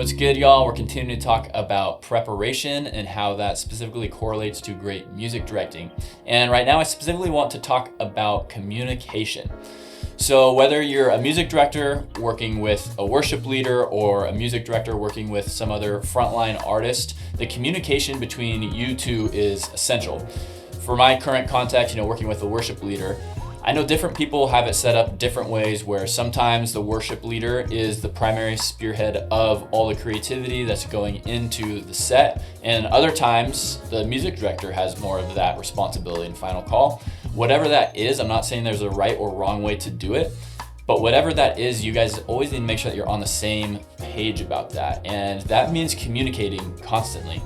What's good, y'all? We're continuing to talk about preparation and how that specifically correlates to great music directing. And right now I specifically want to talk about communication. So whether you're a music director working with a worship leader or a music director working with some other frontline artist, the communication between you two is essential. For my current context, working with a worship leader, I know different people have it set up different ways where sometimes the worship leader is the primary spearhead of all the creativity that's going into the set, and other times the music director has more of that responsibility and final call. Whatever that is, I'm not saying there's a right or wrong way to do it, but whatever that is, you guys always need to make sure that you're on the same page about that, and that means communicating constantly.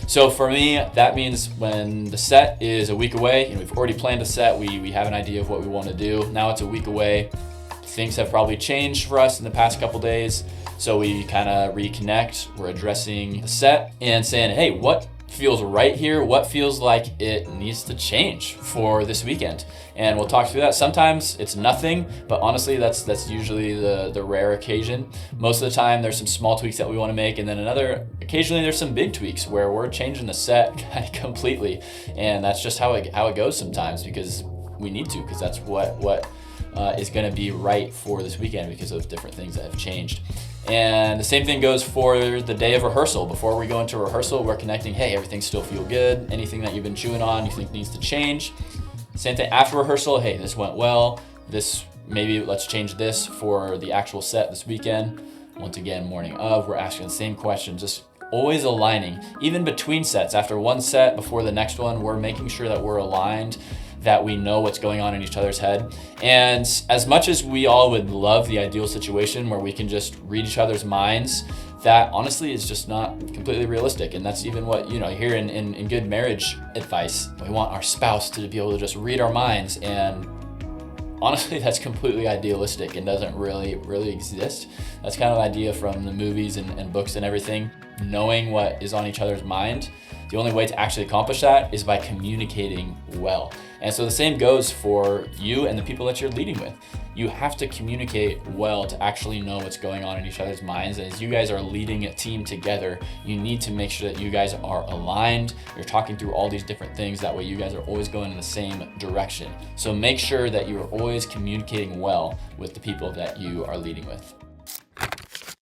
So for me, that means when the set is a week away, we've already planned a set, we have an idea of what we want to do. Now it's a week away. Things have probably changed for us in the past couple days. So we kind of reconnect. We're addressing the set and saying, hey, what feels right here? What feels like it needs to change for this weekend? And we'll talk through that. Sometimes it's nothing, but honestly, that's usually the rare occasion. Most of the time, there's some small tweaks that we want to make, and then occasionally there's some big tweaks where we're changing the set completely. And that's just how it goes sometimes, because we need to, because that's what is going to be right for this weekend because of different things that have changed. And the same thing goes for the day of rehearsal. Before we go into rehearsal, we're connecting, hey, everything still feel good? Anything that you've been chewing on you think needs to change? Same thing after rehearsal, hey, this went well. Maybe let's change this for the actual set this weekend. Once again, morning of, we're asking the same questions, just always aligning. Even between sets, after one set, before the next one, we're making sure that we're aligned, that we know what's going on in each other's head. And as much as we all would love the ideal situation where we can just read each other's minds, that honestly is just not completely realistic. And that's even what, you hear in good marriage advice. We want our spouse to be able to just read our minds, and honestly, that's completely idealistic and doesn't really exist. That's kind of an idea from the movies and books and everything. Knowing what is on each other's mind, the only way to actually accomplish that is by communicating well. And so the same goes for you and the people that you're leading with. You have to communicate well to actually know what's going on in each other's minds. And as you guys are leading a team together, you need to make sure that you guys are aligned. You're talking through all these different things. That way you guys are always going in the same direction. So make sure that you are always communicating well with the people that you are leading with.